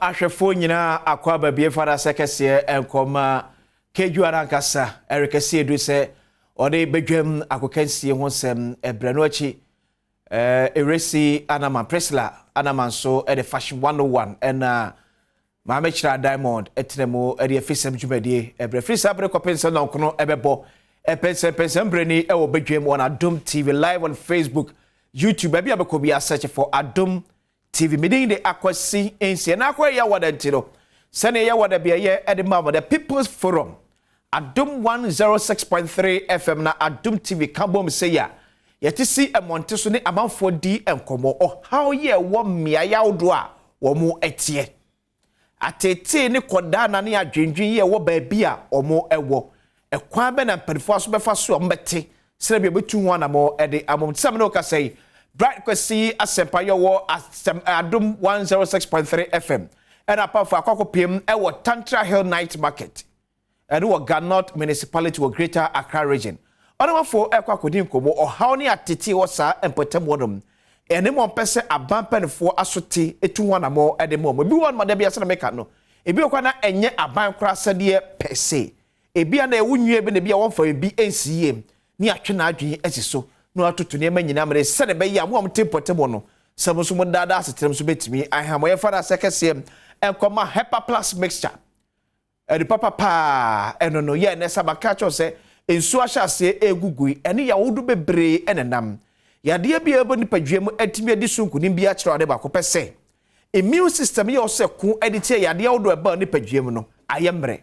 Ahwefo nyina akwa babie fada sekese enkoma keju arankasa erekese edu se ode bedwam akokansie ho sem ebrano achi eresi anama presla anama so e the fashion 101 ena maamechira diamond etenemo e de fisem dwumadie ebre frisa bre kopense no kono ebebo Mpensenpensemu breni e wo bedwam on Adom TV live on Facebook YouTube baby abekobi a search for Adom TV meeting the akwasi ensi na akwa ya wadantiro sene ya wada ye edema the People's Forum Adom 106.3 FM na Adom TV kabom se ya yeti si emonte so ne amanfo di enkomo o how ye wo mia ya wodo a wo mu etie atete ne koda na ne adwendwen ye wo baabi a omo ewo ekwan be na mpadifo aso befa so ombete sere bi betu ho anamo ede amom tsam no ka sei bright kwesi asempa yo wo Adom 106.3 FM and Ampofo akokopiem e wo Tantra Hills night market and wo Ganot municipality wo Greater Accra region onamafo ekwakodin komo o haw ne atete wo sa empotem wodom ene mo pese abampanfo asote etu ho anamo ede mo bi won ma da bia se na meka no ebi okwa na enye aban kra sede pese ebi ana ewunwie be na bia won fa ebi ensiye ni atwe na adwen esiso no atoto ne ma nyina mre se ne be ya mo tempotemo no samuso mo dada asetrem so betimi ahamo ye fara sekese enkoma hepa plus mixture edi papa pa eno no ye ne sabaka cho se ensu ahyase egugui ene ya wodu bebre enenam ya de bia ebo nipadwem atimi adi sunku ni bia kire ade ba ko pese immune system ye ose ku editie ya de wodu eba nipadwem no ayemre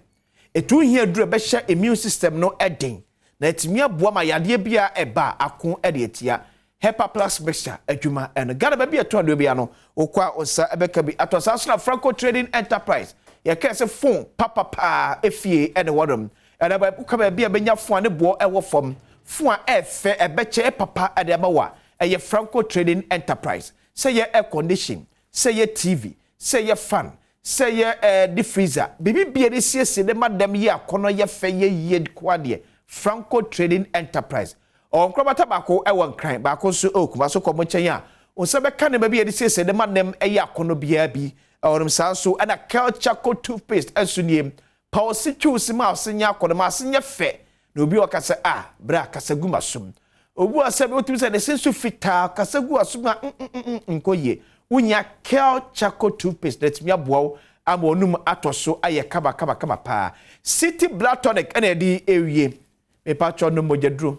etu hia dure be hye immune system no eden na etimi aboa ma yade bia eba akon ede etia hepa plus mixture adwuma en gana ba bia to ade bia no okwa osa ebeka bi atosa so na Franco Trading Enterprise ye ka se phone papa efie ene wodom ene ba ka ba bia benya phone ne bo ewo fom phone efe ebeche papa ade amawa eye Franco Trading Enterprise say ye air condition say ye TV say ye fan say ye the freezer bibi bia de siese de madam ye akono ye fe ye kwade Franco Trading Enterprise on krobata bako e won kran bako so okuma so komo chen a on se be kan ba bia de siese de madam ye akono bia bi orum sa so na Charcoal toothpaste asuniem pa si choose ma osenya akono ma senya fe na obi o kasa bra kasa guma som obu ase be otumi se de sensu fita kasa gu asuma nkoye unya Charcoal toothpaste that me aboa ama onum atoso aye kaba pa City Blood Tonic ene di ewie me patcho no mojadro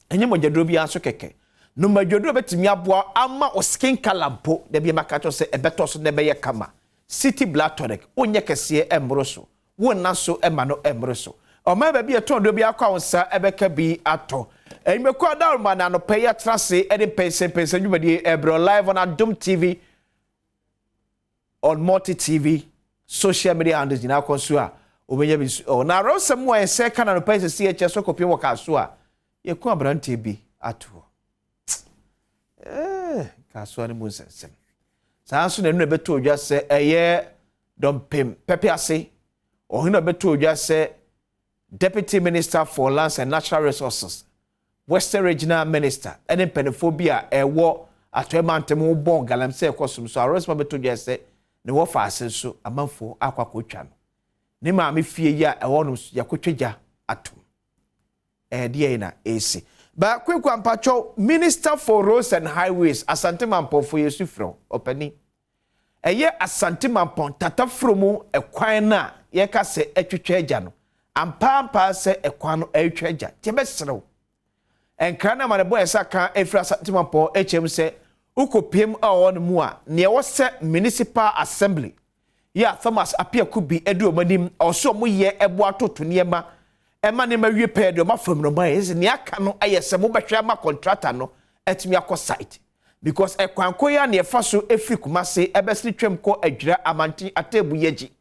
enye mojadro bi aso keke no mojadro betimi aboa ama o skin color de bi makacho se ebeto so ne be ye kama City Blood Tonic onye kese embroso wona so ema no embroso o ma ba bi etondo bi akwa wonsa ebeka bi ato Imekwa daruma na no pay trase e de Mpensenpensemu dwumadie ebro live on Adom TV on Multi TV social media handles na konso a obenya bi na rosem wo ese kana no pay CHS so kopie wo kaso a ye ku abrante bi ato kaso ne mu sensem saa so na nu beto odwa se eye dompem pepe ase o hina beto odwa se Deputy Minister for Lands and Natural Resources Western Regional Minister and Penophobia ewo atwemantemu bon galamse ekosum so arresma beto jese ne wo fa asenso amanfo akwakotwa no ne ma me fie ya ewo no yakotweja atom de na esi ba kwekwa mpacho Minister for Roads and Highways Asante Ampofo Yesufro opani eye Asante Ampon tatafromu ekwan na ye ka se etwetweja no ampa se ekwan no etweja tebesrew enkana ma ne boy saka efra Asante HM se ukopiem a won mu a ne wo se municipal assembly ya Thomas apia kubi edu omanim oso mo ye ebo atoto niema ema ne ma wie pe de ma fam no ma ese ne aka no ayese mo behwe ma contractor no etimi akọ site because ekwanko ya ne fa so efri kumase ebesri twem ko adwira amanti atebu yeji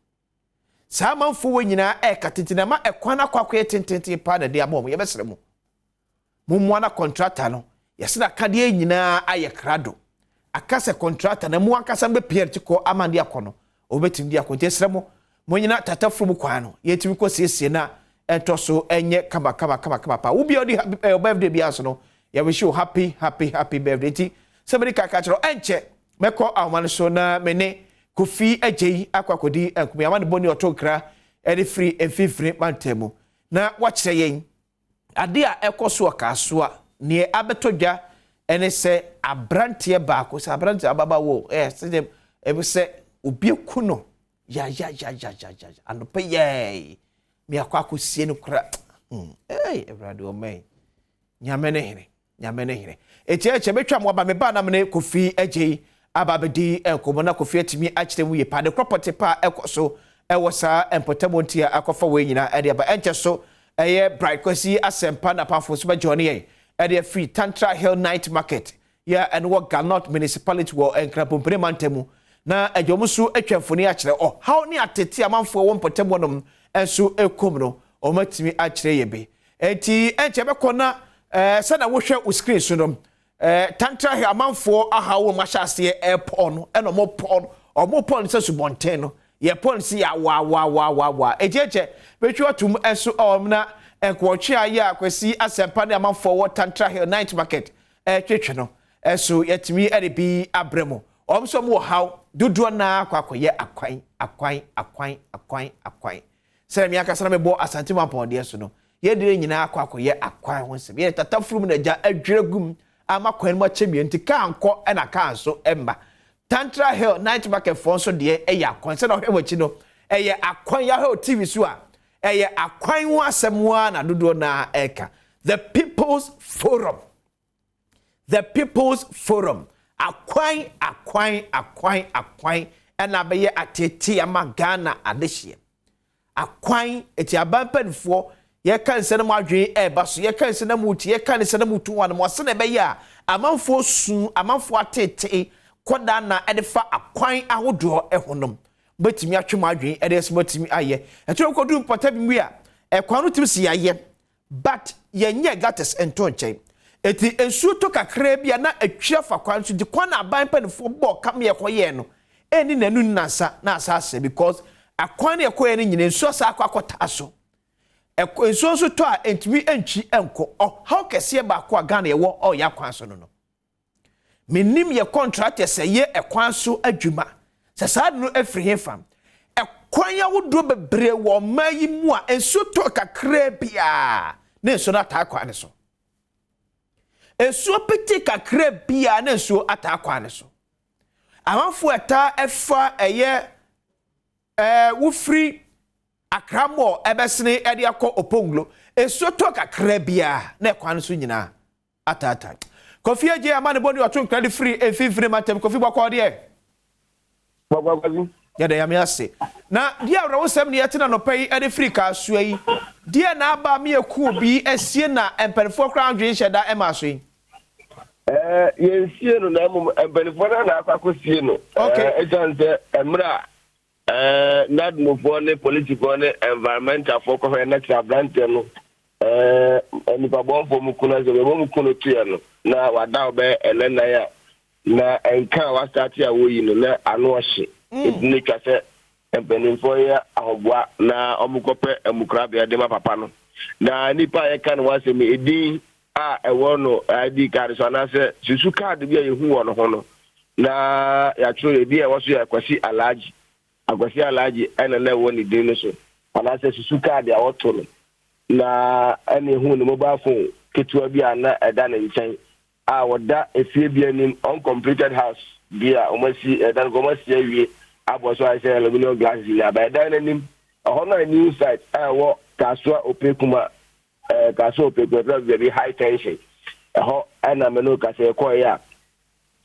sa manfo wo nyina ekatetina ma ekwan akwakọ tententen pa na de amom ye besre mo mumwana contractor no yesi na kade nyina aye krado akase contractor na mu akasa mbe PRT ko amande akono obetim dia ko tesremo mo nyina tatafuru mu kwan no yetimi ko siesie na entoso enye kaba pa ubi odi birthday bia so no ya wish you happy birthday ti somebody ka kachiro enche meko awman so na mene Ampofo-Adjei akwakodi enkum ya man boni otokra e free emfifiri mantemu na wakyere yen ade a ekoso akaso a ne abetodwa ene se abrante baako se abrante ababa wo se ebe se obi kuno ya anope ye mi akwakosie no kra everade o man nyame ne hire eche betwa mo ba me ba na me Ampofo-Adjei ababedi enkomo na Kofi atimi akyeremu ye pa de property pa ekoso ewosa empotamonti akofa we nyina ede ba enche so eye bright kwasi asempa na pafo so ba join ye ede free Tantra Hills night market ya and what Galnot municipality wo enkrapompere mantemu na adwomusu atwamfoni akyere how ne atete amanfo wo mpotamonom enso ekom no o matimi akyere ye be enti enche bekona sana wo hwe o screen so no Tantra Hills amanfo aha wo mahase airport no eno mo pon se subonten no ye pon si ya wa ejeje betwa tum enso omna enkwotwe aye akwasi asempa ne amanfo wo Tantra Hills night market twetwe no enso yetimi ede bi abremo omso mo how dudu na akwakoye akwan se mi aka sana me bo asantima pon so no ye dire nyina akwakoye akwan ho se ye tatafrum na ja adweragum ama kwan ma chemie nti ka anko na ka anso emba Tantra Hills night market for so de eya akwan se na hwe wachi no eye akwan ya ho TV so a eye akwan ho asemwa na dodo na eka the people's forum akwan na be ye atete ama Ghana adehye akwan eti abampanfo ye kan se na mo adwen eba so ye kan se na muti ye kan se na mutu wan mo se na be ya amanfo sun amanfo atete koda na edefa akwan ahodo ehonom betimi atwem adwen edes betimi aye etro kodu mpota bi mu ya ekwan no timi si yaye but ye nye gates ento nchen eti ensuo to kakra bia na atwa fa kwan so di kwan na abampanfo bo kam ye koye no eni nanu nansa na asase because akwan ye koye no nyine ensuo sa akota so enso so to a entimi entwi enko how kese ba ko Ghana ye wo ya kwan so no menim ye contract ye ye ekwan so adwuma se sad no afri hefam ekwan ya wodo bebre wo mayi mu a enso to kakra bia na enso na ta kwan so enso peti kakra bia na enso ata kwan so amanfo eta efa eye wo free akramo ebesene ede akọ oponglo esoto kakra bia na ekwan so nyina atata Kofi-Adjei amane boni oto credit free efifire matem Kofi bako de Bagwazi ya de yame ase na dia awrawo sem ne yete na no pai ede free ka so yi dia na aba me eku obi esie na emperfo kra adwen hyeda ema so yi yensie no na mum emperfo na akwakosie no ejanze emra Adom for ne political ne environmental for ko na brand no ni babon for mu kuna ze mu kuno tua no na wada obe elena ya na enka wa start ya wo yi no na ano ohye ni kase empenin for ya ahobwa na omukope emukra be de ma papa no na nipa ye kan wa se me edin a ewo no ID card so na se susu card bi ye hu wo no ho no na ya tro e bi e wo so ya kwasi alaji agwasi alaji ene na woni din so ana se susu card ya woto no na ene hu no mobile phone ketua bi ana eda na nchen a woda efie bi anim uncompleted house bia omasi eda no omasi awie aboso I say aluminum glass ya ba eda na nim hono new site wo kaswa opekuma kaswa opekuma very high tension ho ana meno kase ko ya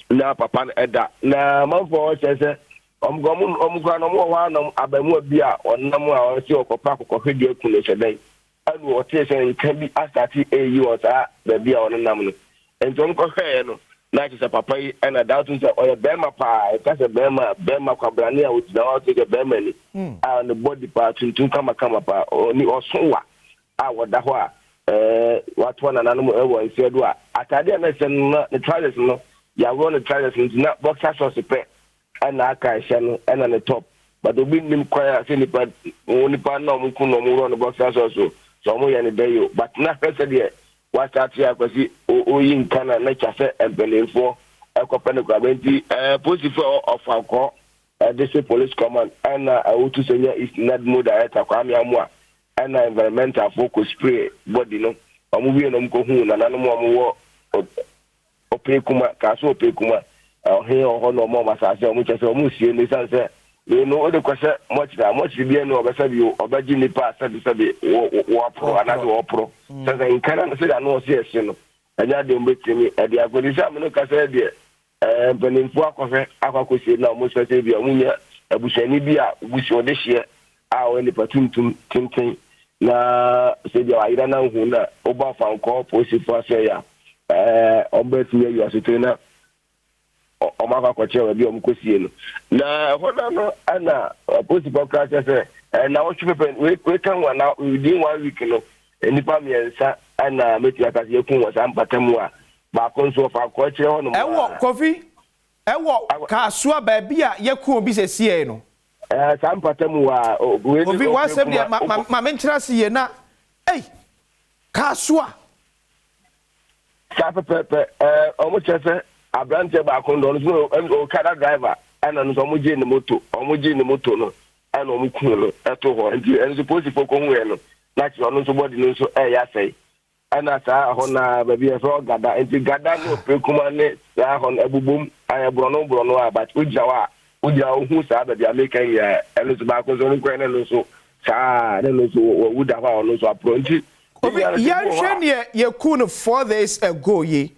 na papa eda na manfo chese omugwa no mo wa no abamu bia onnam a o si okopa kokofedi ekune sedai anu o tie se nkan bi asati eyi o sa ba bia onnam no entom ko hwe no na chi se papa yi na doubt se o ye bema pa ka se bema kwabrane a o ti na o ti ge bema ni a no body part tun kama pa oni osonwa a woda ho a watu na nanu e wo nse do a atade na se no ne trousers no ya wo ne trousers na boxer shorts pe ana aka shano ana ne top but obi nim kwaya se nipa na omku no mu ro boxer so mo ye ne dayo but na pese de wa start ya kwasi oyin kana na chafe embelenfo ekope ne kwabenti posifo of akọ district police command and to senior is not more director Kwame Amwa and environmental focus spray body no omubi no mko na nanu mo opekuma kaso opekuma he ho no mo masase o mche se o musie ni sanse no o de kwese much bia no obesa bi obaji nipa sabi wo pro anado wo pro sanse nkana se da no se ese no anya de mbetimi e de agodisa me no kasa de mpanimfo akɔhwɛ akɔkɔsie na mo sɛ bi amunya abushani bi a bushi ode hye a woni patuntum tenten na se bi ayira na hu na oba fanko posifo asɛ ya ombetumi ayi asote na omaka kɔkye bi omkosie no na hoda no ana posifo kracha sɛ na wo hwe we kan wa na within 1 week no nipa miensa ana meti akase yakun wa sampatamu a ba konso fa ko kire hono ewo kofi ewo kasoa ba bia yakun obi sesie no sampatamu wa we kofi wa se bia ma menkyira se ye na kasoa pepe omo chese abrante ba kondo no o kada driver ana no omo je ni moto no ana omo kun no eto ho nti enzo posifo ko hu ye no na chi ono so body no so ya sei ana ta ho na ba bia so gada enti gada no prekuma ne sa ho ebubum aya brono abat ujawa hu sa ba bia make ya eno so ba ko so nko ene no so sa ne no so wuda fa ono so apronti ya hwe ne ye kun 4 days ago ye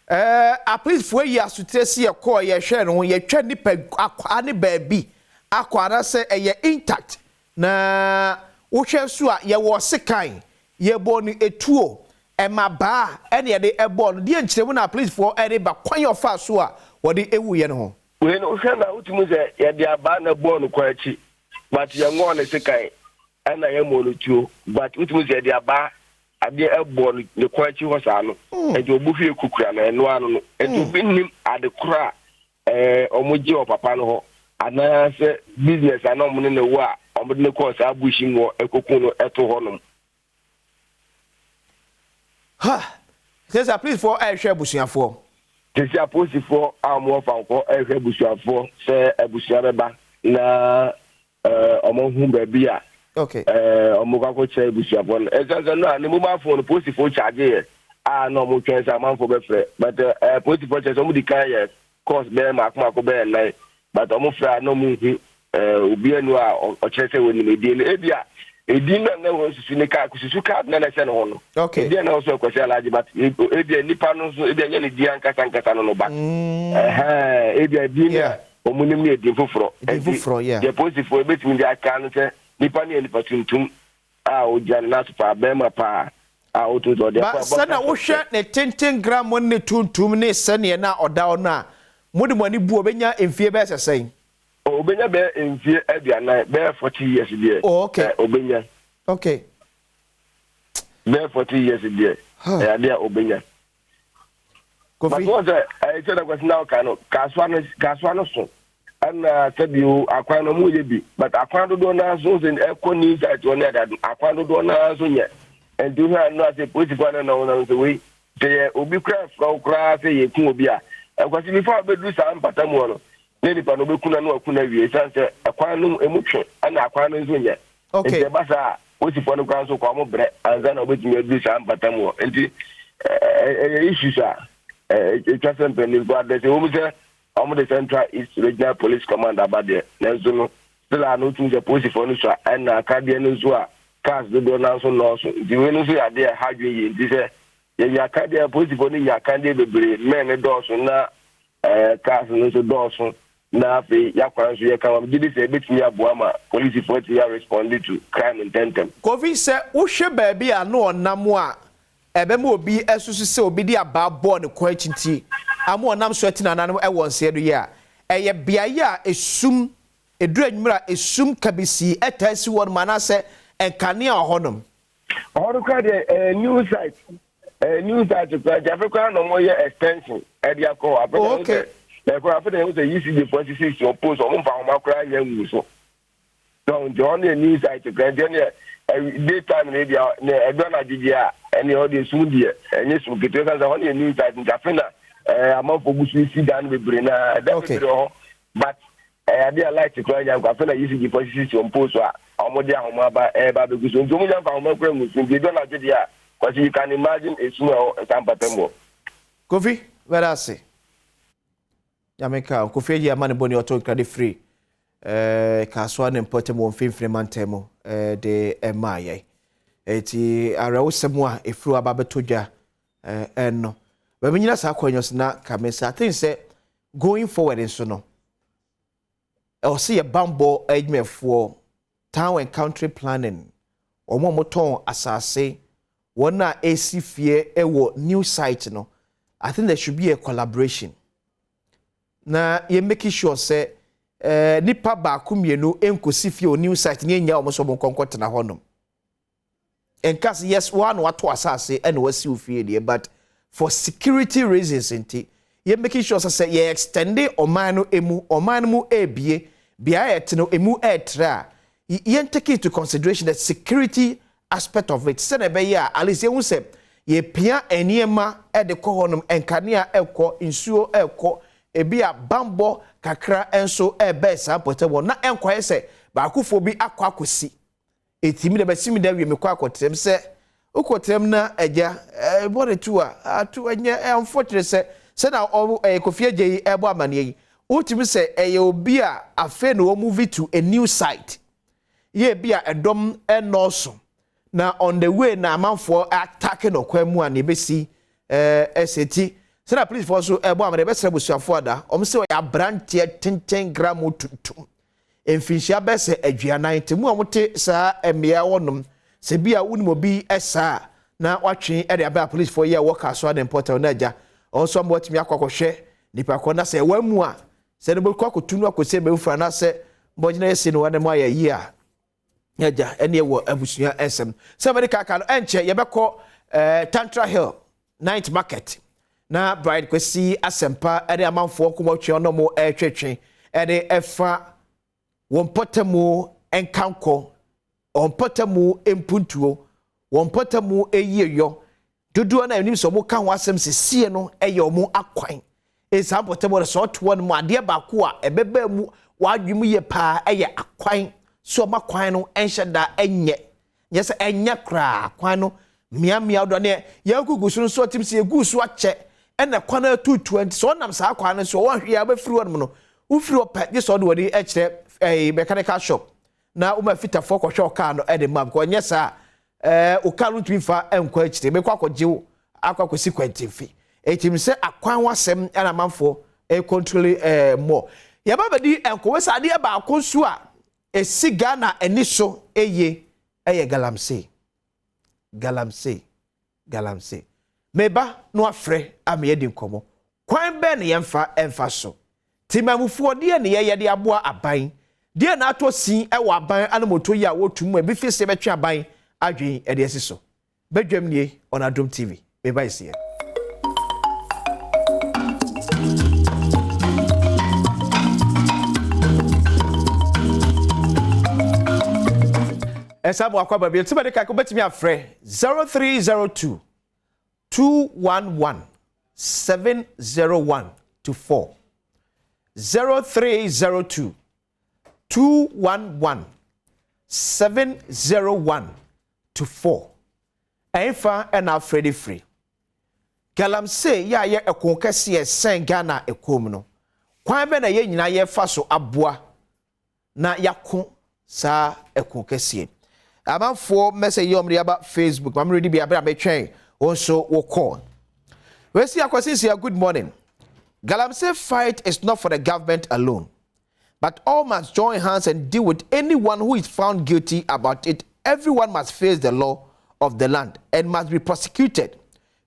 at least for ye asutesi ye call ye hwe no ye twa nipa akwa ne ba bi akwa na se ye intact na wo hwe so a ye wo sekan ye bo ni etuo emaba ene ye de ebo no de nkyeremu na please for ene ba kwan yo fa so a wo de ewu ye no ho we no hwe na utumu ze ye de aba na bo no kwa chi but ye ngo ne sekan ena ye mo no tuo but utumu ze de aba ade ebo no kwa chi ho sa no e de obu hwe kukura na eno anu no e to binim ade kura omoji o papa no ho ana se business ana omo ne wo a omo de ko sa bushi ngo ekokun no eto ho no says a please for share busuafo tesi aposifo amo fanko ehwe busuafo se ebusia beba na omo hu ba bia okay omo ka ko che busuafo no ezaza no ani mo ma phone posifo charge no mo twensa manfo be frɛ but posifo che so mo di kan ye course be ma ko be nai but omo fra no mo hu obi anu a o che se woni medie no ebia edi na wo susu ne ka kususu ka na na se no no okay edi na so kwese alaji but edi nipa no so edi nya ne di ankasa no ba edi edi na omunim ne edi foforo yeah the posifo ebetimi di aka no se nipa ne nipa tuntum a o jan na so pa be ma pa a o to do de ba sana wo hwe ne 10 gram ne tuntum ne se ne na oda ono a mudi mani bu obenya emfie be sesen obenya be emfie aduana be 40 years there okay obenya okay be 40 years there there obenya kofi but what I said was now kaswa no so ana tabiu akwan no mu ye bi but akwan do na so in ekoni that one that akwan do na so nya and do her no say political no so we say obi kra say ye kun obi a ekwasi before be do some patamu no neni pa no be kuna no akuna wie sanse akwan no emutwe ana akwan no so nya okay e basa o si fonu kwan so kwa mo bre anza na obetumi do some patamu enti issues a just simply go there say we say I'm the Tantra Hills Regional Police Command abade nenzo no still anu tun the police for no so and akade no so a cars do na so no so the we no so ade hadwe yi ndi say ye akade police for no ya akade bebre men do so na cars no so do so na fe yakwan so ye kan gidi say betimi aboa ma police for to respond to crime intent kofi say wo hwe ba bia na onam a ebe ma obi esusu se obi di aba bo ne kwa chinti amo onam so ati nananum e wonse do ya eye biaye a esum edu anwura esum kabisi etasi won manase enkane a honom odo ka de new site kwa Africa no mo ye extension e dia ko abega okay e ko afede o se UCD 46 oppose o mo fa o makra nya nwu so don the new site kwa de daytime ne dia ne edo na gigi a ene o de sum die enye sum kete kan za one new site nja fena Ampofo-Adjei si dan bebre na da bebre ho but I did like to cry. I'm going to use the position on post. I'm going to have a good soon. Don't you don't have to because you can imagine it's small Ampofo. Kofi, where I say? Jamaica, Kofi, your money bonny or talk credit free. Kaswan and Potemo Mpensenpensemu de Emaye. Eti arawusemu e fru ababetoja no. But when you say akwanyo na kamesa, I think say going forward in so no. Or see a bambo ejme for town and country planning. Or mo moton asase wona AC fie ewo new site no. I think there should be a collaboration. Na ye make sure say nipa ba kumienu enkosi fie o new site ni enya omo so mo konkota na honom. And case yes one what to asase and wasi ufie there, but for security reasons ye making sure say ye extend omanu emu omanu ebie bia etno emu etra ye take into consideration the security aspect of it. Say be ya at least ye say ye pia eniema e de ko honum enkanea ekọ nsuo ekọ ebia bambo kakra enso ebe sa potable na enkwaye say ba akufo bi akọ akosi etimi de basimi da wie mekọ akotrem se ukotrem na eja body to atu anya unfortunate se na Ampofo-Adjei ebo amane yi utimi se eye obi a afe no move to a new site ye bia Adom enoso na on the way na amanfo attacking okwamu an ebesi SAT se na police force ebo amane be sere busuafo ada omse ya branche 10 gram tutum emfinhia bese aduanan temu amote saa emia wonom se bia wunimo bi esa na watwe e de aba police for year worker so an important na aja also mbotimi akwakohwe nipa ko na se wamu a se ne bokwa kotunu akose be ufra na se mbojina yesi no wane mo ayi a aja ene wo abusua esem se America ka no enche ye beko Tantra Hill night market na bride kwesi asempa e de amanfo komotwe ono mo twetwe e de efa wompotemu enkanko wompotemu empuntuo wompotemu eyiyo dodo na enim so mo ka ho asem sesie no eye omo akwan esampotemu so to no ade ba ko a ebeba mu wadwum ye pa eye akwan so makwan no enhyeda enye nyese enye kra akwan no mia do ne yagugu so so tim se egusu ache ena kwan atutu enti so nam sa akwan no so wonhwe ya ba firi won no ufiri opa je so do wodi ekire mechanical shop na uma fita foko hwe car no e de map ko nyesa o car no twifa enkwa ekire me kwakọ jewo akwakosi kwantimfi etim se akwan wasem na manfo control more ya baba di enko we sade ba akonsu a esiga na eniso eye galamse meba no afre ame yedi nkomo kwan be ne yemfa emfa so timamufuo de ne ye de aboa aban de na ato sin e wa aban anomoto yi a wotum e bi fi se betwe aban adwen e de asiso badwam nie on Adom TV me bye see Esabo akwaba bi tibade ka ko betimi afre 0302 211 701 to 4 0302 211 701 to 4 Enfa and Alfredi free Galamse ya ye ekonkese ye sen Ghana ekom no kwan be na ye nyina ye fa so aboa na yakon sa ekonkese amanfo message yom de aba Facebook mam ready bi abra betwen also wo call we see akwasisi good morning. Galamse fight is not for the government alone, but all must join hands and deal with anyone who is found guilty about it. Everyone must face the law of the land and must be prosecuted,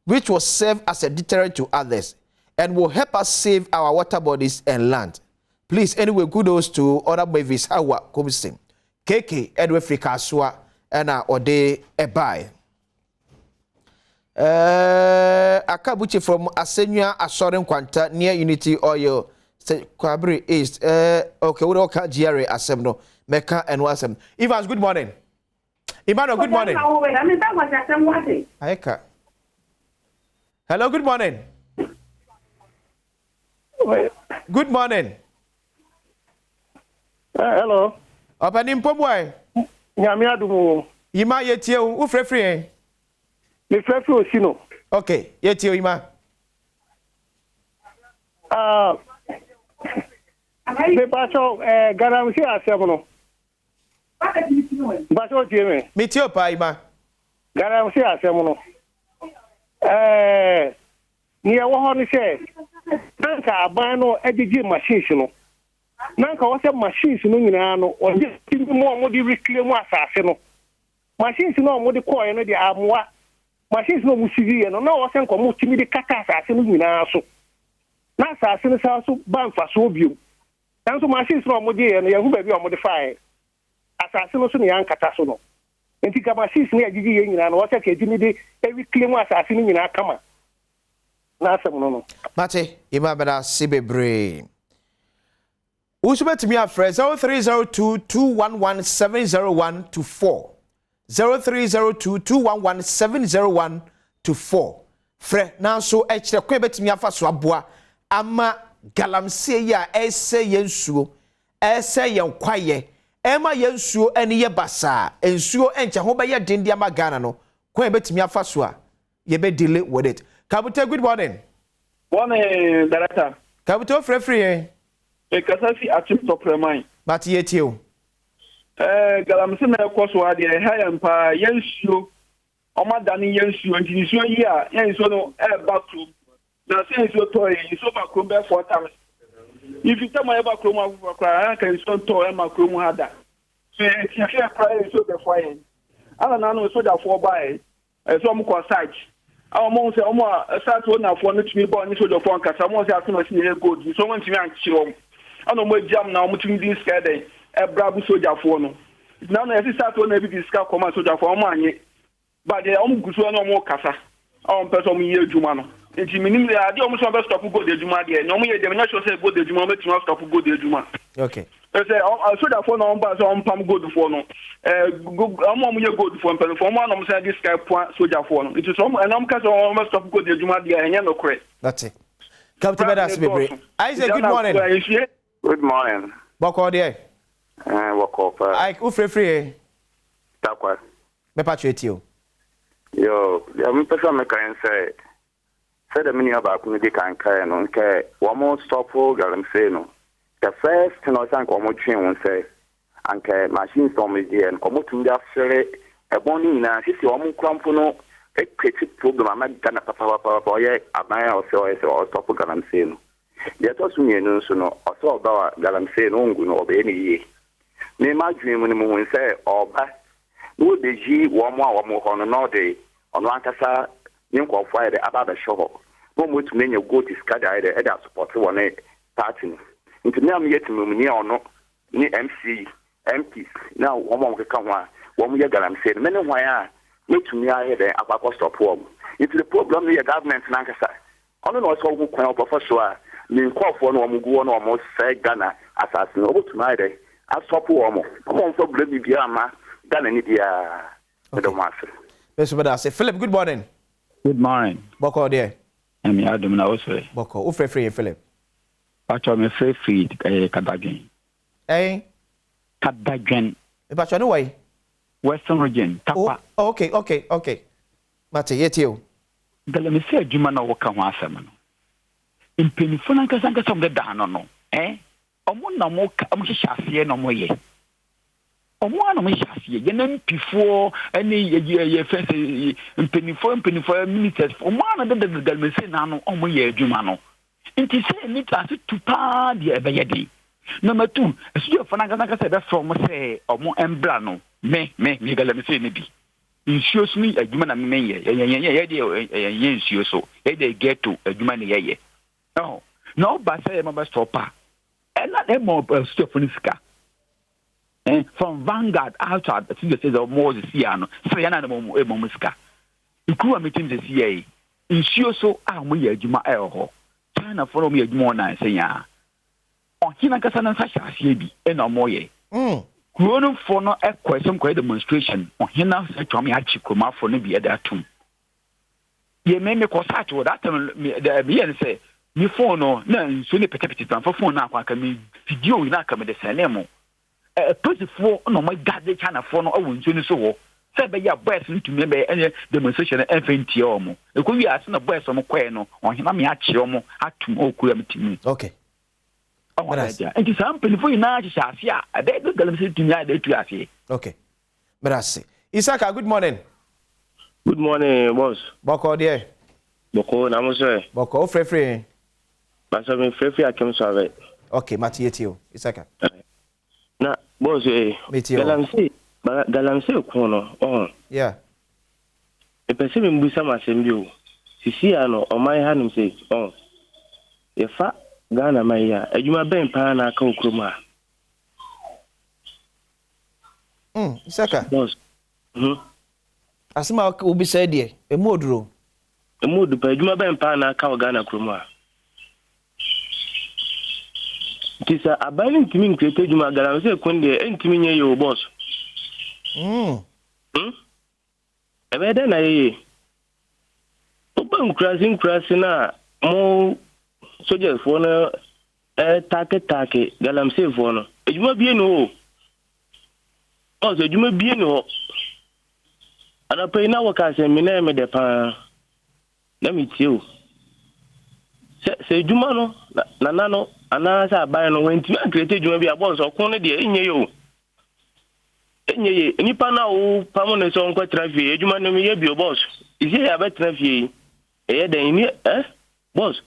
which will serve as a deterrent to others and will help us save our water bodies and land. Please, anyway, kudos to other movies. Hawa Komisim, KK, Edward Frikaswa, and Ode Ebai. Akabuchi from Asenua Asoren Kwanta near Unity Oil Kwabri East. Okay, we don't GRA Assemno Mecca and Wasem. Evans, good morning. Emmanuel, good morning. Hello, good morning. Good morning. Hello. Opani mpomwe. Nyame Adom. Yima yetie wo frefre. Me frefre osino. Okay, yetie yima. Me bacho garanti asem no. Bacho tie me. Me tie opa yima. Garanti asem no. Ni e wo ho ni se. Nanka aban no edigi machines no. Nanka wo se machines no nyina no, o je timi mo di reclaim asase no. Machines no mo di koy no di amwa. Machines no musiri no na wo se nko mo timi di kata asase no nyina so. Na asase no sa so banfa so biom. Nanso machines no mo di no ye hu ba bi o mo di fine. Asase no so ne yankata so no. Enti ka machines no agigi ye nyina no wo se ka timi di reclaim asase no nyina kama. Na asem no. Mate, ima bada sibebre. Usubetimi afre 030221170124 030221170124 fre nanso ekire kwa betimi afa so aboa ama galamse ya ese yensuo ese yenkwaye ema yensuo ene ye basa ensuo enche ho be ye dindi ama Ghana no kwa betimi afa so a ye be delay with it. Kabuta, good morning. Morning, director. Kabuta free. Kasasi atim topremai. But yet you. Galamse na kwaso ade ha yampa yensuo. Oma dani yensuo ntinisuo yi a yensuo no backroom. Na sensuo toy yensuo backroom be 4 times. If you tell my backroom akwa kan yensuo toy backroom hada. So if you cry yensuo be fire. Ala na no so da for buy. So mo ko site. Mo say mo start one na for no timi bo ni so do for nkasa mo say aso machine e gold. So mo ntimi anchi wo. Ano mo jam na mo timi di sky dey. Brabu soldier for no. Now na esi start one e bi di sky command soldier for mo anye. But dey omo gusu na mo kasa. Person mo ye adwuma no. Enti minim dey ade omo so be stop go dey adwuma dey. No mo ye dey na sure say go dey adwuma mo timi stop go dey adwuma. Okay. Say soldier for no mba so pam go for no. Omo ye go for person for mo na mo say this sky point soldier for no. It is some and am kasa omo stop go dey adwuma dey enye no correct. That's it. Come to bed Sibebre. I say good morning. Good morning. Boko there. Wako fa. I free. Takwa. Me patriote you. Yo, me person me kan say the mini about me di kan kai no nke wo mo stop galam say no. The first thing I think wo mo twin won say anke machine storm dey en ko mo tun da fere e boni na sisi wo mo krampo no e create problem ama Ghana papa ye abaya o say o stop galam say no. Ye to su mienu so no o so ba galam say no ngu no obe ni ye. Me ma dwen mu ni mu say oba no de ji wo mo a wo mo ho no de ono ankasa ni nkofo aye de aba be show no mo tu menye go discard aye de e da support wo ne party nti me am yeti mu ni ono ni MC MPs na wo mo ka ho a wo mo ye galam say me ne hwan a metumi aye de akwa stop wo nti the problem is government na ankasa ono no so go kwan professor a ni nkofo no wo mo go no mo say Ghana assassin obutumi aye de asopo wo mo so blame bia ma Ghana ni dia Adom master. Yes, but I say Philip, good morning. Good morning. Boko there. I'm Adom na also. Boko, who free Philip? Pacho me free Kadagwen. Eh? Kadagwen. Pacho no way. Western region. Tapa. Oh, okay. Mate, yet you. Gala me say adwuma na wo ka ho asem no. Impenifo na nkasa som de da no. Omo na mo hihya ase no mo ye. Omo na mo hihya ase ye na mpifo ene ye fence impenifo ministers omo na de galmese na no omo ye adwuma no. Nti say ni ase tupa de ebe ye de. Number 2, esu fo na nkasa be from say omo embra no. Me galmese ne bi. Nsuo so ni adwuma na me ye ye nsuo so. Ye de get to adwuma ne ye. No ba say me be stopper. And not a more Stefanisca. From Vanguard outside, I think it says more the Siano, Sayana Momusca. You could meet the CIA. In sure so, I'm with Juma Elho. China follow me a more nice, say, on Hinakasan such as Yabi, and no more ye. Grown for no question, quite demonstration on Hina Tommy Hachikuma for Nibi at that tomb. Ye may make us hatch with that time, the say. Ni phone no na so ne petepete tan for phone na kwa ka mi video na ka me de sanemo Pusifo no my gather China for no won so so say be ya boys to me be any demonstration FNT omo e ko wi ase na boys omo kwai no ohina me achi omo atum okura mtimi okay and to some people you na asia they go galamse to me they tu ase okay merasi Isaka good morning boss boko there boko na mo so boko free basa me free akem so ave okay matietio Isaka na boss galamse ko no yeah e pese me mbusa masem bi o sisi ano o mai hanum say ye fa Ghana maya adwuma ben pa na aka okroma Isaka boss asima obi say de emodu pa adwuma ben pa na aka Ghana kroma tisa abani ntimi nkrete adwuma Ghana say konde entimi nye yo boss ebe de na ye oban krasi na mo soldiers for no take galamse for no ejuma bie no o so ejuma bie no ana pe na waka se me na me de pa na mi tiu se ejuma no na no ana sa ban no wenti ma create ejuma bia boss okun no de enye yo enye nipa na o pamo ne so nko traffic ejuma no me ye bio boss ise ya be traffic e den ni boss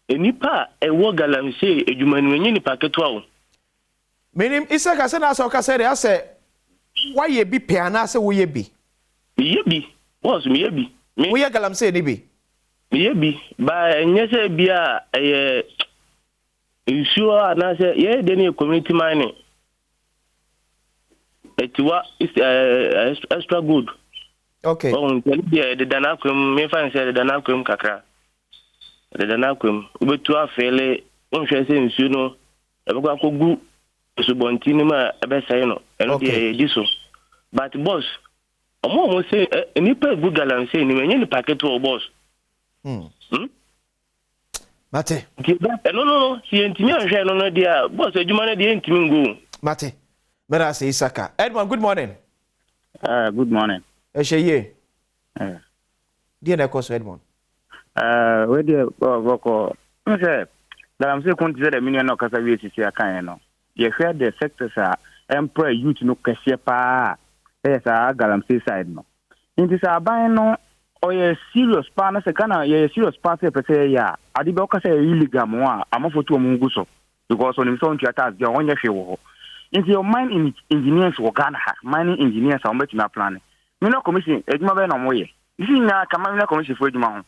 enipa ewo galamse ejumanu enye nipa keto wo menim Isaka se na so ka se ase waye bi pe ana se wo ye bi boss me ye bi wo ye galamse ni bi me ye bi ba enye se bia issue ana se ye de ni community mining etiwa extra good okay tell dia de dana kwem me fan se de dana kwem kakra de dana kwem obetu afele onhwe se nsu no ebekwa kogu subontini ma ebesai no eno de diso but boss omo say nipa gu galan say ni menye ni packet o boss mate no si entimi anhwe no dia boss adwuma na dia entimi ngo mate mera say Isaka Edmond good morning good morning Esheye dia na koso Edmond we dey boko say that say kon say the million no kasa wi titi akan no ye hwe the sectors are emperor youth no kase pa sa galamsey side no inti sa ban no o ye serious pa na se kana ye serious pa se pese ya adi be o kasa illegal mo a amafoto o mungu so because on him so ntia task dia onye hwe wo inti your mine engineers wo Ghana ha mining engineers a ombetu na plan mineral commission ejuma be no mo ye isi na kama mineral commission for ejuma ho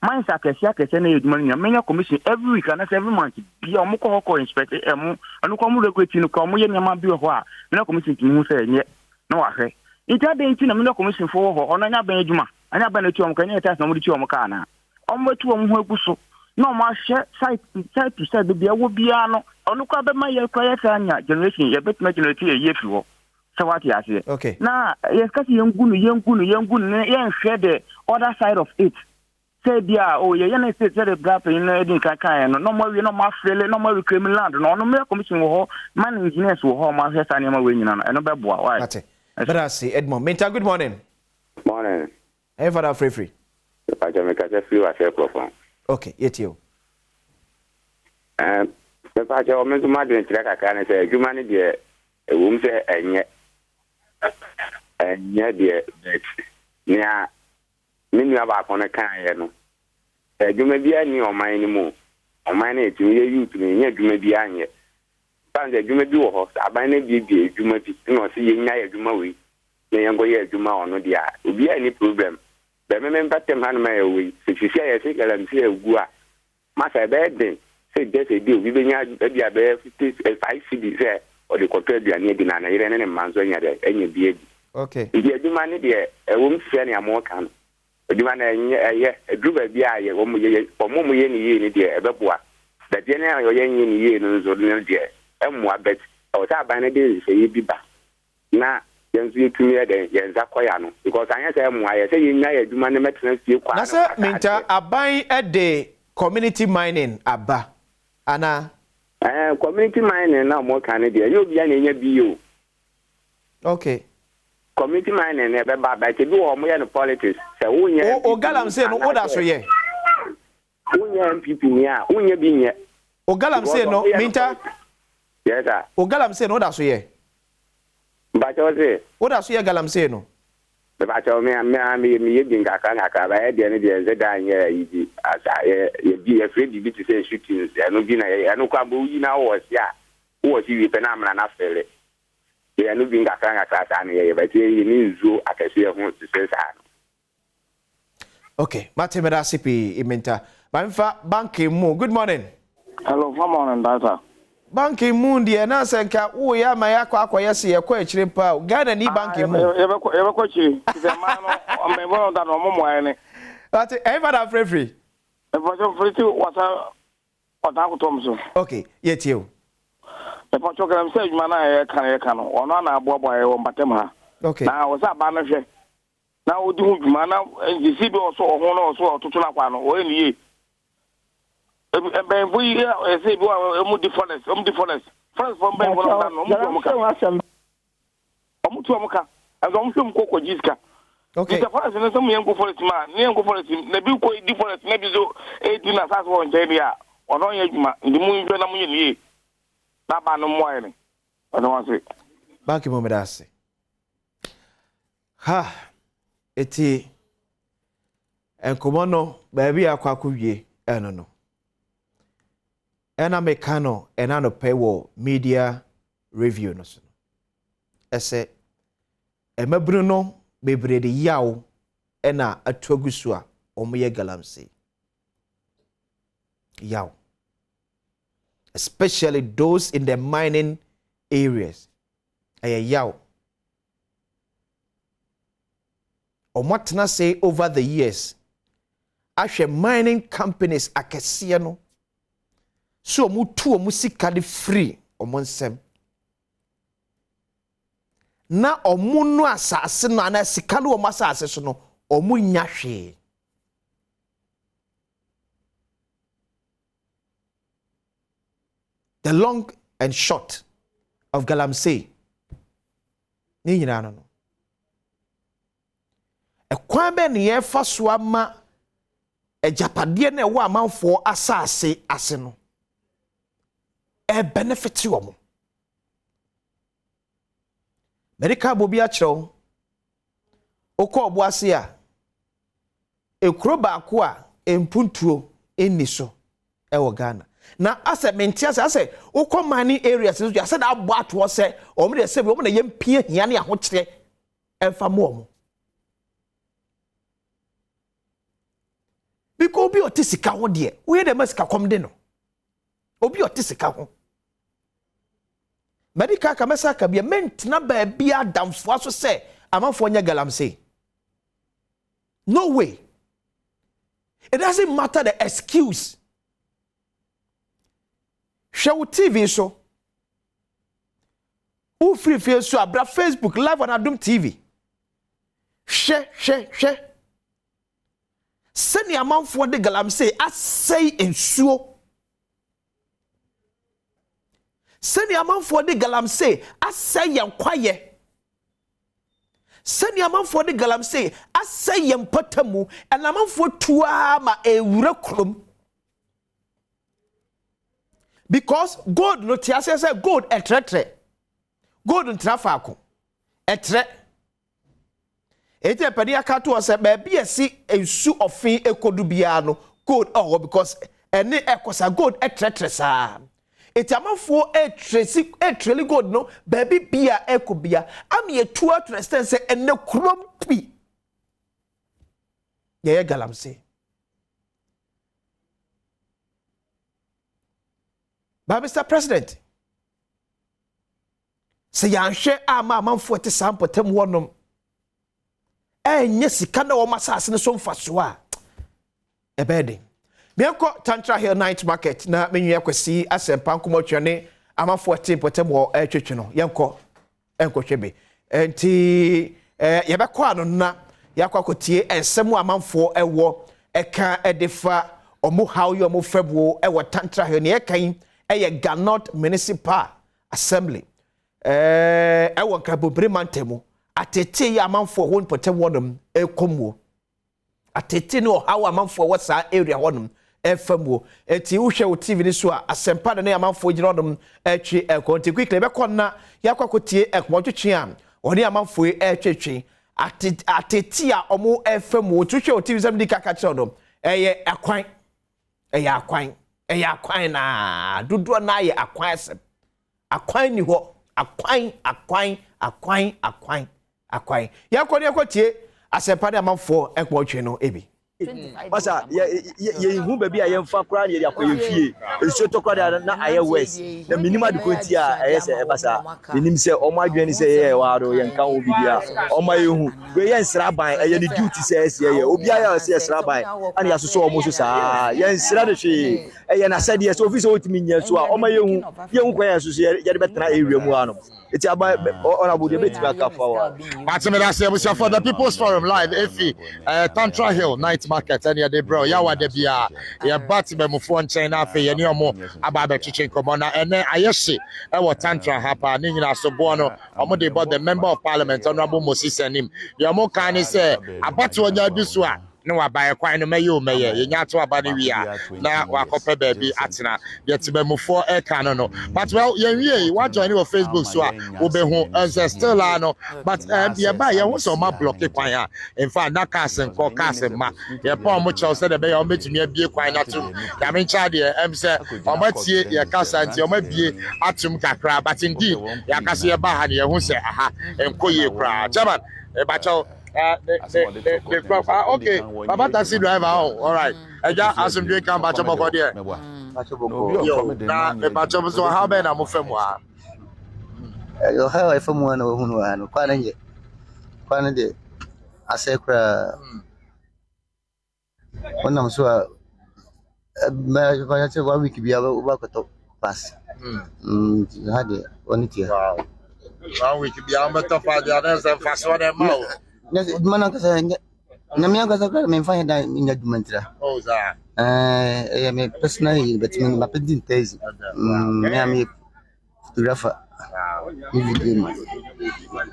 mine sa kese na ejuma ni mineral commission every week and every month bia omko ko inspect emu anu ko mu regulate ni ko mo ye nyama bi ho a mineral commission timi hu se nye na wa hwe ita de nti na mineral commission for ho ono nya ban ejuma anya ban etu omka nya task na mo di tu omka na omwetu om ho eguso no ma hye site to side bia wo bia no onu kwa be ma ye kwa ye anya generation ye bet ma generate ye fi wo sawati ase okay na yes kasi yengunu ne ye nhwe the other side of it say dia ye na say the gap in edin kan no mo wi no ma frele no mo reclaim land no no me commission wo ho man engineers wo ho ma hwe sa ne ma we nyina no eno be boa why ate brasi Edmond Menta good morning hey father free Ajameka se free wa se profon okay yetio me pa je o me to ma de ntira kaka ne se adwuma ne de ewum se enye de bet nia minu aba akone kan ye no adwuma bia ni oman ni mu oman na etu ye youth ni nye adwuma bia anye pan de adwuma bi wo ho aban na bi adwuma bi no se ye nya adwuma we ne yengo ye adwuma ono dia obi ani problem be me mpatem han ma ye we sisi ye se galamsi egu a masa be den se de se bi be nya bia be 5 cedi se o de koto bia ne di na na yire ne manzo nya de enye bi edi okay ndi adwuma ne de ewum se ne amoka no adwuma na enye edruba bia ye wo mu ye ni ye ni de ebeboa da de ne yo ye ni ye no zo ne de emmoa bet o ta ban ne de se ye bi ba na yenzu yetumi de yenza koya no because anya se emmoa ye se ye nya ye adwuma ne metena sie kwa na se Menta aban de community mining aba ana community mining na mo kan de yo bia na nya bi yo Okay. Community mining e be ba te bi wo mo ye no politics. Se wo nya O galamsey no wo da so ye. Wo nya MPP ni a, wo nya bi nya. O galamsey no minta. Yes sir. O galamsey no wo da so ye. Ba cho se. Wo da so ye galamsey no. Ba cho me ye dinga kan aka ba ye de ne de dan ye yi asa ye bi e free bi to say shooting e no bi na ye no kwa bo yi na wo sia wo si wi pe na amna na fele ye no bi nga kan aka ta ne ye ba ti ye ni nzu akase ye ho to say sa. Okay, Matemeda CP Imenta. Banfa Banki Mu. Good morning. Hello, good morning, Doctor. Banki Mu ndiye na senka wo ya ma yakọ akoyese ye kwa echire pa Ghana ni Banki Mu. Ebe kwachi. Se ma no o me bo da no mo mo But ever that free. Ebe so free wata ko so. Okay, yeti o. Ebe so kram se adwuma na ye kan no. Ono na aboabo ye wo mbatem ha. Okay. Na wo sa ba na hwe. Na odi hu dwuma na NGC bi oso ho na oso otutu na kwa no. O eni ye. Ebe bu ye se bi wa mu difference, First from ben wona da no mu ka. Omutu omuka. Azo mu hwem kokko jiska. Okay. The forest no some yango forest man, yango forest na bi ko di forest na bi zo e di na sase won je dia. Ono ye djuma, ndi mu njo na mu ye ni. Na ba no mo ye ni. Ono wa se. Banki Mu medase. Ha. Eti enkomo no ba bi akwa akwie eno no. Ena mekano ena no pay wo media review no so. Ese emabru no bebre de yawo ena atogusu a omoye galamsey. Yawo. Especially those in the mining areas. Yawo. Omotna say over the years ahwe mining companies akese no so mu tu omu sika de free omonsem na omu no asase no ana sika no omu asase so no omu nya hwe. The long and short of galamsey ni nyina no ekwan be ne ye fa so ama ejapade na ewo amanfo asase ase no e benefit wo. America bobi a kyerew okọ obo ase a ekuro ba ko a empuntuo eni so e wo Ghana na ase mentia ase okọ mining areas so ase da abo ato se o me de se o me na yempie hia ne ahokere emfa mo omo because obi otisika ho de we de masika kom de no obi otisika ho medical kamesa ka bia mentina ba bia damfo aso se amanfo nya galamsey. No way. It doesn't matter the excuse. Show TV so. Who free so abra Facebook live on Adom TV. Share. Send your man for the galamsey asay ensuo. Send your man for the galamsey asay yan kwaye. Send your man for the galamsey asay yan patamu and a man for tuama e wrekrum. Because God no tiase say God etre. God ntrafako. Etre. Ete pedi akato se be esi ensu ofin ekodu bia no God oh because ene ekosa God etre sa. Eti amafo etreli God no baby bia ekobia am ye to understand say ene krompi ye galamsey. But Mr. President, say yanhwe ama amafo te sampotem wonom enye sika na wo masase ne so mfaso a ebede mienko Tantra Hill night market na menwe kwasi asempa nkomotwene amafo te potem wo twetwe no yenko hwebe enti yebekọ ano na yakwakotie ensem amafo ewo eka edefa omo how you omo febwo ewo Tantra Hill ne ekan eye Ganot Municipal Assembly ɛwɔ nkabobere mantemu atete ya amanfo ho npotem wonum ekomuo atete no hawa amanfo wɔ saa area honum efamuo eti wo hwɛ wo TV ni so a asempa de na amanfo gina honum etwe ekonti quickly be konna yakwakotie ekmotwetwe a oni amanfo etwetwe atete a omo efamuo tu hwɛ wo TV sam di kaka kyerɛ no eye akwan na dodo na ye akwan asem akwan ni ho akwan yakoni akotie asempa de amanfo ekmotwe no ebi Masa ye hu baby a yemfa kra ne ya koyefie esu to kra na aye west na minima de konti a eye se basa enim se omo adwani se ye waro ye nka wo bibia omo ye hu we ye nsra ban eye ne duty se ye obi aya se nsra ban ani asoso omo so saa ye nsra de hwe eye na sade se office otimi nya so a omo ye hu kwa ye so ye de betena area mu ano eti aba honorable de beti back forward Matimela say we for the People's Forum live efi Tantra Hill night market and ya de bro ya wa de bia ya batime mu fo nchen na afi ye ne omo aba ba chichen komo na ene ayehye e wo Tantra hapa ni nyina so bo no omo de board the member of parliament honorable Moses Anim ya mo kan say abatu onya dusu a no abaye kwan no maye o maye ye nya to aba ne wi a na wakope ba bi atena ye tibamufo e kan no but well ye wie wa join your Facebook so a wo be hu still no but ye ba ye hu so ma block kwan a in fact na kasen ko kasen ma ye pa mo chew se de be ye o metumi abie kwan na tum ya me ncha de se o ma tie ye kasa nti o ma bie atum kakra but indeed ya kasa ye ba ha ne ye hu se aha enkoye kra chairman e ba chew okay, Baba taxi driver. All right. Eja asumdwe kan ba chobo ko there. Yo, na me ba chobo so how be na mo femu a. Yo how I femu na hunu ano kwa nje. Kwa nje asekra. Ona mso a me ba che wa wiki bia ba ko to pass. Hade oni tie. Wa wiki bia ba to fa dia na se fa so na ma. Mana kasa nyamia kasa kwa memfanya da nya dumantra oh za me personally but me ma pedin tezi me photographer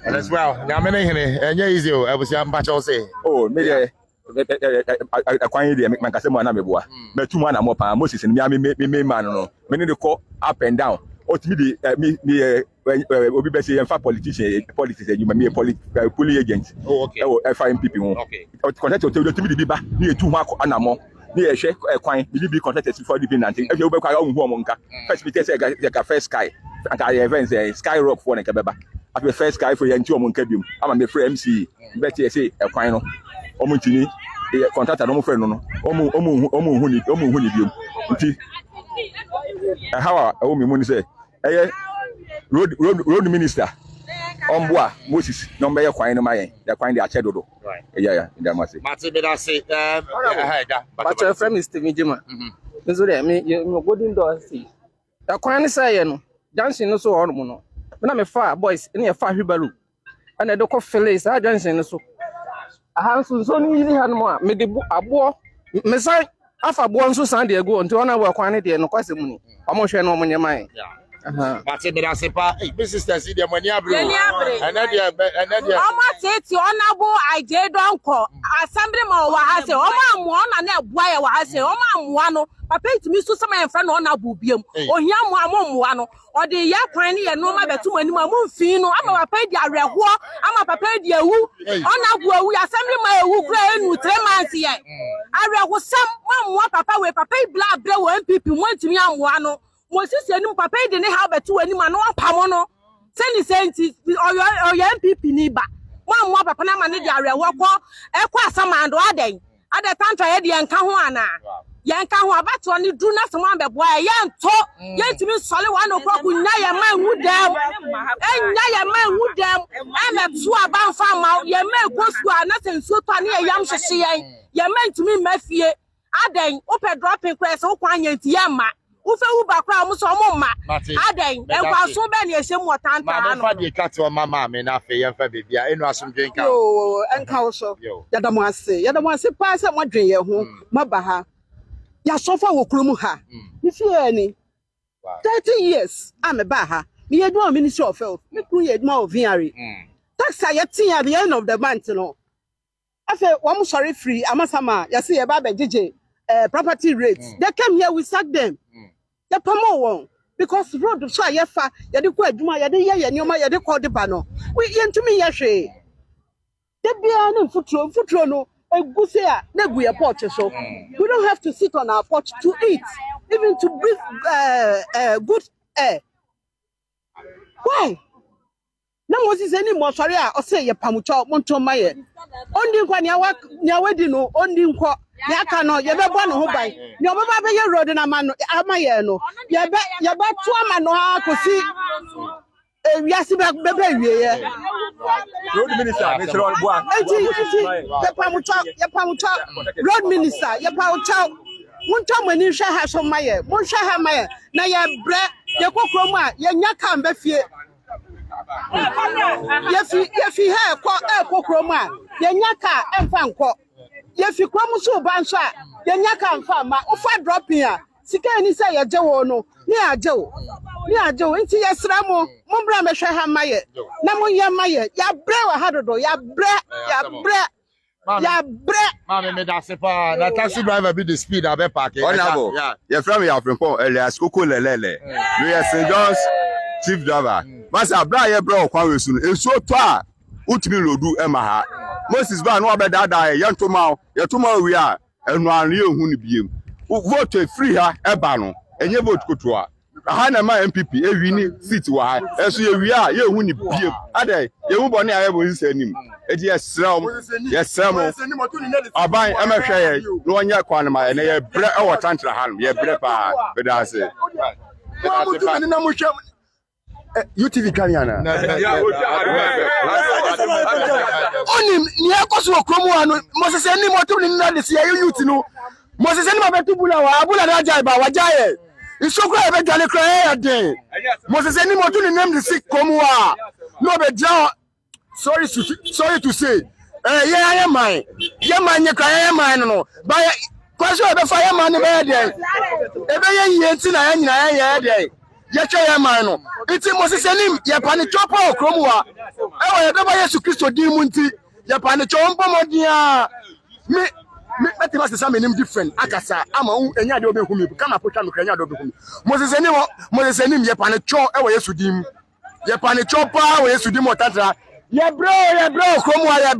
as well nyamene hene enye easy o abusia mpacho say oh me dey akwan dey man kasa mo na meboa metumu na mo pa Moses ni me man no me ni dey call up and down ultimately me obi be say emfa politics you me police agent oh okay FIMPP ho okay contact ultimately bi ba ni etu ho anamo ni e hwe kwan bi contact for the nanting e be kwa hu ho monka first be say ga first sky aka events sky rock for na kebeba after first sky for yanti omonka biom ama me free MC be say kwan no omontini contractor no mo free no omo hu ni biom nti how o mi mu ni say road minister Omboa Moses no be kwan no mayen the kwan dey achedodo yeah ndam ase Matimela say but your friend is Steve Jima nso dey me golden door see the kwan say ye no junction no so ormo no na me fa boys na ye fa hwibalu na de ko Felix a junction no so aha so ni yiri ha no a me de abo me sai afa bo nso san de ego nti ona wo kwan ne de no kwase mu ni omo hwe no omo nyeman Matimela say pa sisters see dem mani abro anadia Omo honorable Adjei don ko assembly ma wa ha say omo amu na na ebua ye wa ha say omo amu no papa itimi so sama en fra no honorable biem ohia amu amu no o de ya kwan ne ye no ma betu mani ma mu mfin no ama papa di areho ama papa di ewu honorable ewu assembly ma ewu kra enu 3 months ye areho sam ma amu papa we papa bla bre wo MPP mo ntimi amu no Moses Anim papa de ne ha betu ani ma no apamo no seni senti oyo MPP ni ba mo papa na ma ne di arewo ko ekwa asamando aden ade tantra ye de enka ho ana ye nka ho abato ni du na so ma bebo ye nto ye ntimi sole wa no kwa kunya ye ma hu dem enya ye ma hu dem e me tu aba mfa ma ye ma ekosu ana sensu to ani ye yam hyehye ye ma ntimi mafie aden ope dropping press wo kwa anya nti ye ma ufe ubakra muso mumma aden ekwa so be na ehye mu tantra no ma de ka to mama me na fe yemfa bebia enu asomdwen ka yo enka wo so yadamu ase pa se mo dwen ye ho maba ha ya sofa wo krom ha ifie ni 30 years ameba ha Me do Ministry of Health. Me do more VRE. Tax I at the end of the month, no. I feel one sorry free. Amasama, you see a baba DJ property rates. They came here, we sack them. They promote one because road so yefa. You do quite do my idea. You my idea called the panel. We into me yashe. They be an footro no. A goose here, we are porch so. We don't have to sit on our porch to eat, even to breathe good air. Why? No one is any more sorry or say a pamucho monto maye. Only when you wedding no, only what Yakano, you never want to buy. Your mother be road in a man, Amayano. You bet 2 man no could see. Yes, baby. Road minister, Mr. Olboa. Road minister, your power. One time when you shall have some maye, one shall have maye. Now your bread, your cocoma, your yakam befier. If you have cocoma, your yaka and fanco. If you come so bansa, your yaka and farmer, or fat drop here. Sika ni say ya Joe no ni ajo nti yesramo mo bra me hwe ha maye na mo ya maye ya bre wa hadodo ya bre Mama me da se pa na taxi driver be the speed abe park honorable your friend ya friend Elias Koko lelele we are St. John's chief driver masa bra ye bra okwan we su esu to a utimi lodu e ma ha Moses ba no obeda ye ntoma we a enu anu ye hu ni biem vote free ha eba no enye vote kotoa ha na ma MPP ewini seat wa ha eso ye wi a ye hu ni biem ade ye hu bone aye bo nsi anim edi yesram aban emehwe ye no onya kwan ma ye na ye bre e wo tantra halm ye bre pa bedase na mo hwam UTV Kanyana onim ni akoso okromu anu Moses ani motu ni na de se ye youth no Moses ani mabetu bula wa abula na Adjei ba wajaye isoko e be dwale kra ya den Moses ani motu ni name the sick komu wa no be dra sorry to say ye man ye kra ye man no ba kwaso e be fa ye man ni be den e be ye yenti na ya nyina ye den ye twa ye man no iti Moses ani ye pani chopo okromu wa e wo ye be ba Yesu Kristo din mu nti ye pani chompo modia me must say something different. Akasa, ama enya de obehumi. Kama potwa mekra enya de obehumi. Moses enim ye pane cho e wo Yesudim. Ye pane cho pa wo Yesudim otatra. Ye bro kromo ye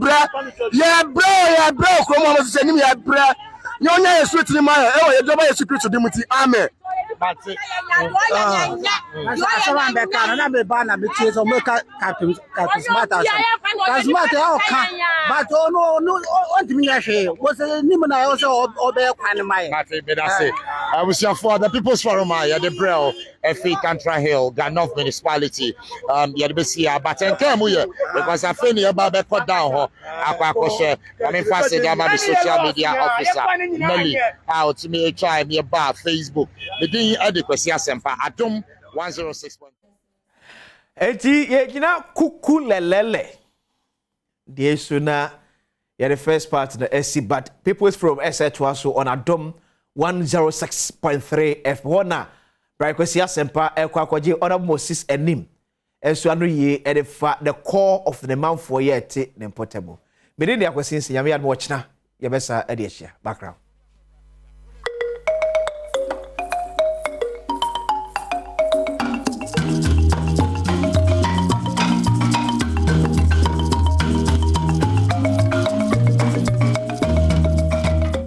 bro kromo Moses enim ye bro. Nyonya Yesu tiri ma e wo ye doba Yesu Kristo dimuti. Amen. But na me ba na me tie so me ka smart but no want me hwe was ni me na so obe kwan mai I was here for the People's Forum ya the Braille FA Tantra Hills Ganov municipality ya the be but enkem ye because I feel you ba be cut down ho akwa share I mean fast the social media officer Nelly out me try me ba Facebook me adequacy asempa Adom 106. Eti ye gina kuku lelele. Die suna ya the first part the SC but People's from SA so on Adom 106.3 F1 adequacy asempa ekwakoje other Moses enim. Enso anu ye edefa the core of the man for yet ne portable. Me dey akwasi nsiyame ya no china ye besa ede ehia background.